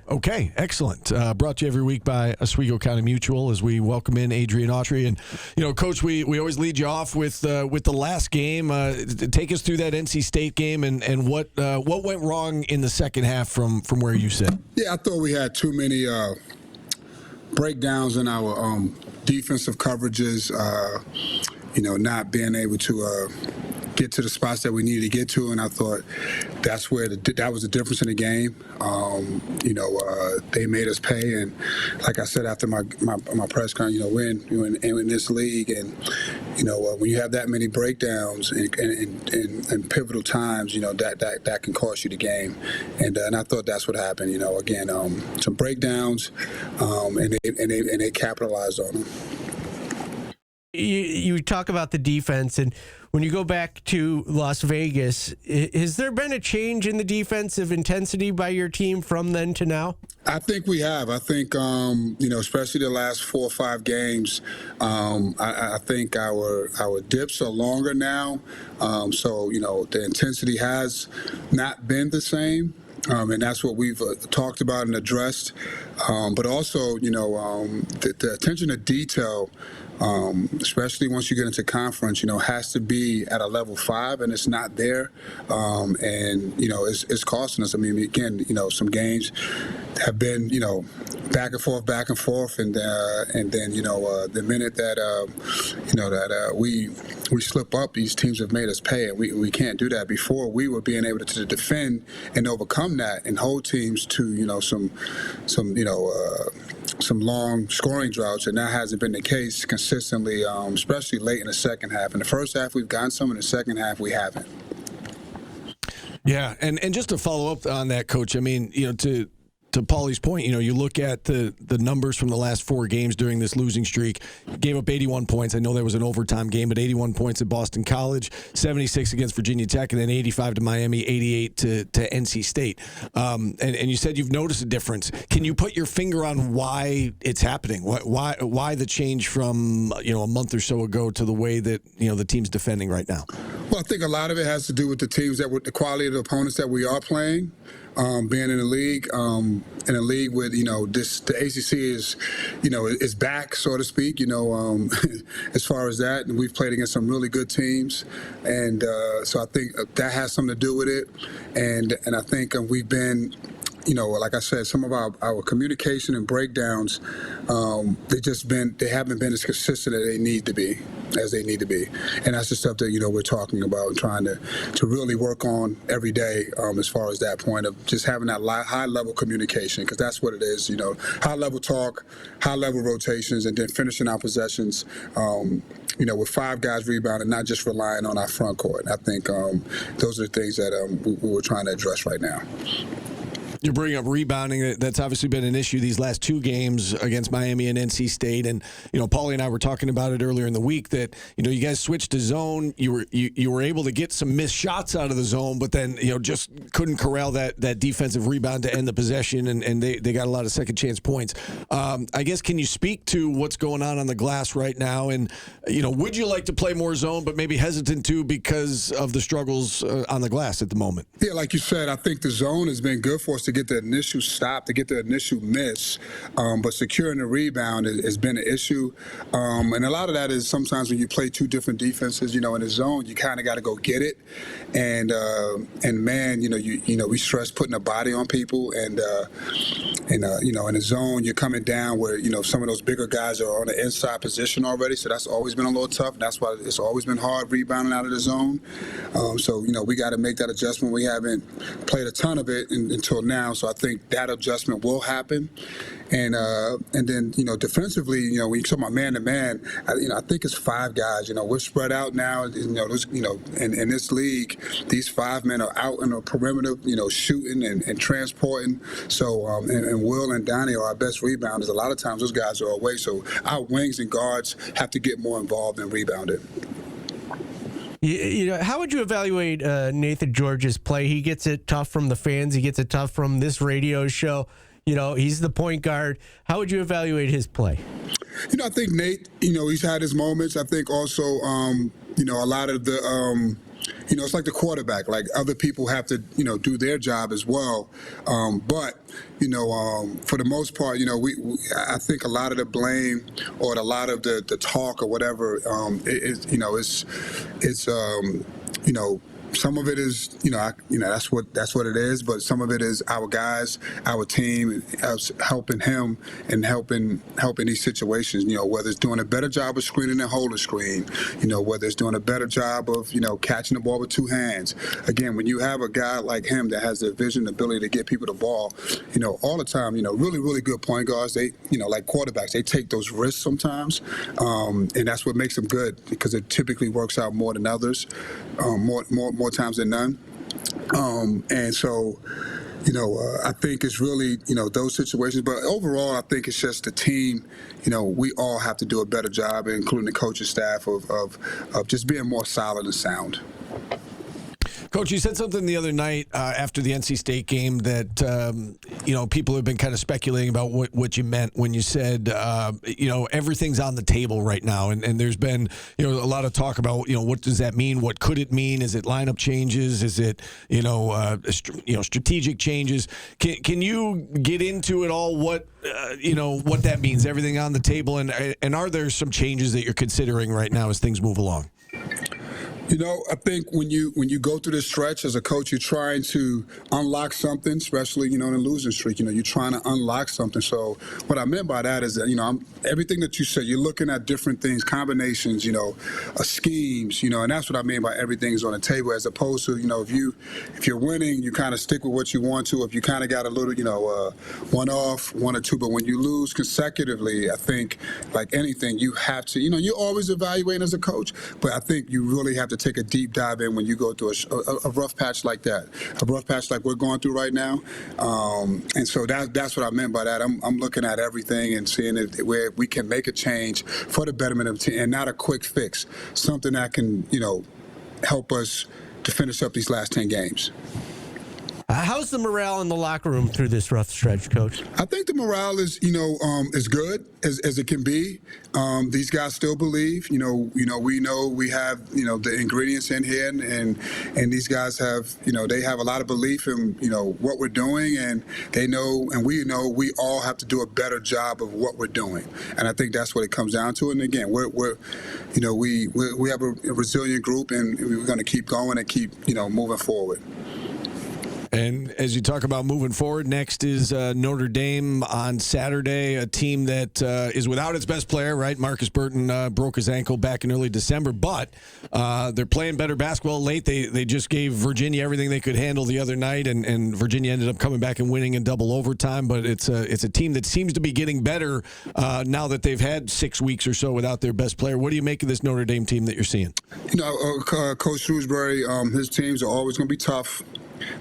Okay, excellent. Brought to you every week by Oswego County Mutual as we welcome in Adrian Autry. And, Coach, we always lead you off with the last game. Take us through that NC State game and what went wrong in the second half from where you sit. Yeah, I thought we had too many breakdowns in our defensive coverages, not being able to get to the spots that we needed to get to, and I thought that's where that was the difference in the game. They made us pay, and like I said after my press conference, we're in this league, and when you have that many breakdowns in pivotal times, that can cost you the game, and I thought that's what happened. Some breakdowns, and they capitalized on them. You talk about the defense, and when you go back to Las Vegas, has there been a change in the defensive intensity by your team from then to now? I think we have. I think, especially the last 4 or 5 games, I think our dips are longer now. So the intensity has not been the same. And that's what we've talked about and addressed. But also, the attention to detail, especially once you get into conference, has to be at a level 5, and it's not there. It's costing us. I mean, again, some games have been, back and forth, and then the minute that we slip up, these teams have made us pay, and we can't do that. Before, we were being able to defend and overcome that and hold teams to some long scoring droughts, and that hasn't been the case consistently, especially late in the second half. In the first half, we've gotten some. In the second half, we haven't. Yeah, and just to follow up on that, Coach, I mean, to Paulie's point, you look at the numbers from the last 4 games during this losing streak. Gave up 81 points. I know that was an overtime game, but 81 points at Boston College, 76 against Virginia Tech, and then 85 to Miami, 88 to NC State. And you said you've noticed a difference. Can you put your finger on why it's happening? Why the change from a month or so ago to the way that the team's defending right now? Well, I think a lot of it has to do with the teams with the quality of the opponents that we are playing. Being in the league, with the ACC is back, so to speak. As far as that, and we've played against some really good teams, and so I think that has something to do with it. And I think we've been. Like I said, some of our communication and breakdowns, they haven't been as consistent as they need to be. And that's the stuff that, we're talking about and trying to really work on every day as far as that point of just having that high-level communication, because that's what it is, high-level talk, high-level rotations, and then finishing our possessions, with 5 guys rebounding, not just relying on our front court. I think those are the things that we're trying to address right now. You bring up rebounding. That's obviously been an issue these last 2 games against Miami and NC State. And, Paulie and I were talking about it earlier in the week that, you guys switched to zone. You were able to get some missed shots out of the zone, but then, just couldn't corral that defensive rebound to end the possession, and they got a lot of second chance points. I guess, can you speak to what's going on the glass right now? And, would you like to play more zone, but maybe hesitant to because of the struggles on the glass at the moment? Yeah, like you said, I think the zone has been good for us to get the initial stop, to get the initial miss, but securing the rebound has been an issue. And a lot of that is sometimes when you play 2 different defenses, in the zone, you kind of got to go get it. And man, we stress putting a body on people, and in the zone, you're coming down where, some of those bigger guys are on the inside position already. So that's always been a little tough. That's why it's always been hard rebounding out of the zone. So we got to make that adjustment. We haven't played a ton of it until now. So I think that adjustment will happen. And then, defensively, when you talk about man-to-man, I think it's 5 guys. We're spread out now. In this league, these 5 men are out in the perimeter, shooting and transporting. So, and Will and Donnie are our best rebounders. A lot of times those guys are away. So our wings and guards have to get more involved in rebounding. How would you evaluate Nathan George's play? He gets it tough from the fans. He gets it tough from this radio show. He's the point guard. How would you evaluate his play? I think Nate, he's had his moments. I think also, a lot of the it's like the quarterback. Like other people have to, do their job as well. But for the most part, I think a lot of the blame or a lot of the talk or whatever, some of it is, that's what it is. But some of it is our guys, our team, us helping him and helping these situations. Whether it's doing a better job of screening and holding screen, whether it's doing a better job of catching the ball with two hands. Again, when you have a guy like him that has the vision, the ability to get people the ball, all the time. Really, really good point guards. They, like quarterbacks, they take those risks sometimes, and that's what makes them good because it typically works out more than others, more times than none. And so, I think it's really, those situations. But overall, I think it's just the team. We all have to do a better job, including the coaching staff, of just being more solid and sound. Coach, you said something the other night after the NC State game that, people have been kind of speculating about what you meant when you said, everything's on the table right now. And there's been, a lot of talk about, what does that mean? What could it mean? Is it lineup changes? Is it, strategic changes? Can you get into it all? What that means? Everything on the table? And are there some changes that you're considering right now as things move along? I think when you go through this stretch as a coach, you're trying to unlock something, especially, in a losing streak. You're trying to unlock something. So what I meant by that is that, everything that you said, you're looking at different things, combinations, schemes, and that's what I mean by everything is on the table as opposed to, if you're winning, you kind of stick with what you want to. If you kind of got a little, one off, one or two. But when you lose consecutively, I think, like anything, you have to, you're always evaluating as a coach, but I think you really have to take a deep dive in when you go through a rough patch like that, a rough patch like we're going through right now. And so that's what I meant by that. I'm looking at everything and seeing where we can make a change for the betterment of the team and not a quick fix, something that can, help us to finish up these last 10 games. How's the morale in the locker room through this rough stretch, Coach? I think the morale is, as good as it can be. These guys still believe. We know we have, the ingredients in here, and these guys have, they have a lot of belief in, what we're doing, and they know, and we know we all have to do a better job of what we're doing. And I think that's what it comes down to. And again, we have a resilient group, and we're going to keep going and keep, moving forward. And as you talk about moving forward, next is Notre Dame on Saturday, a team that is without its best player, right? Marcus Burton broke his ankle back in early December, but they're playing better basketball late. They just gave Virginia everything they could handle the other night, and Virginia ended up coming back and winning in double overtime. But it's a team that seems to be getting better now that they've had 6 weeks or so without their best player. What do you make of this Notre Dame team that you're seeing? Coach Shrewsbury, his teams are always going to be tough.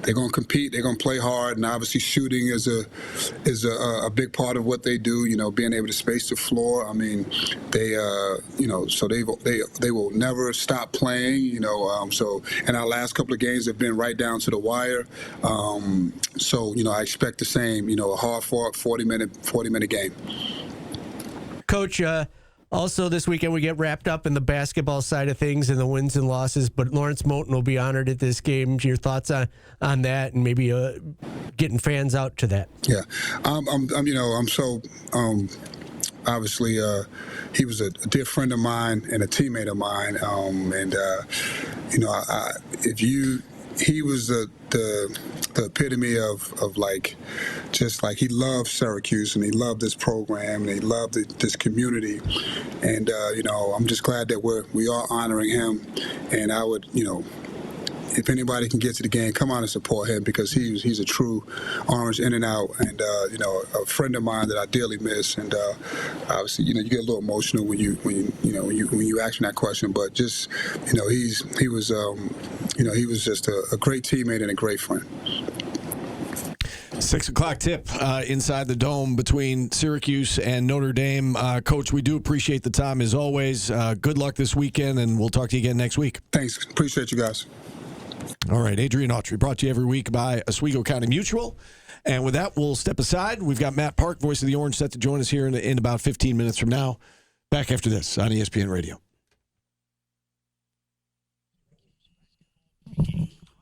They're going to compete. They're going to play hard, and obviously shooting is a big part of what they do. Being able to space the floor. I mean, they so they will never stop playing. So and our last couple of games have been right down to the wire. So I expect the same. A hard-fought 40-minute game. Coach. Also, this weekend we get wrapped up in the basketball side of things and the wins and losses, but Lawrence Motton will be honored at this game. Your thoughts on that and maybe getting fans out to that? Yeah, I'm so obviously he was a dear friend of mine and a teammate of mine, he was the epitome of like, just like he loved Syracuse and he loved this program and he loved this community, and I'm just glad that we are honoring him, and I would if anybody can get to the game, come out and support him because he's a true Orange in and out, and a friend of mine that I dearly miss. And obviously, you get a little emotional when you ask me that question. But just he was just a great teammate and a great friend. 6 o'clock tip inside the Dome between Syracuse and Notre Dame. Coach, we do appreciate the time as always. Good luck this weekend, and we'll talk to you again next week. Thanks. Appreciate you guys. All right, Adrian Autry, brought to you every week by Oswego County Mutual. And with that, we'll step aside. We've got Matt Park, voice of the Orange, set to join us here in about 15 minutes from now. Back after this on ESPN Radio.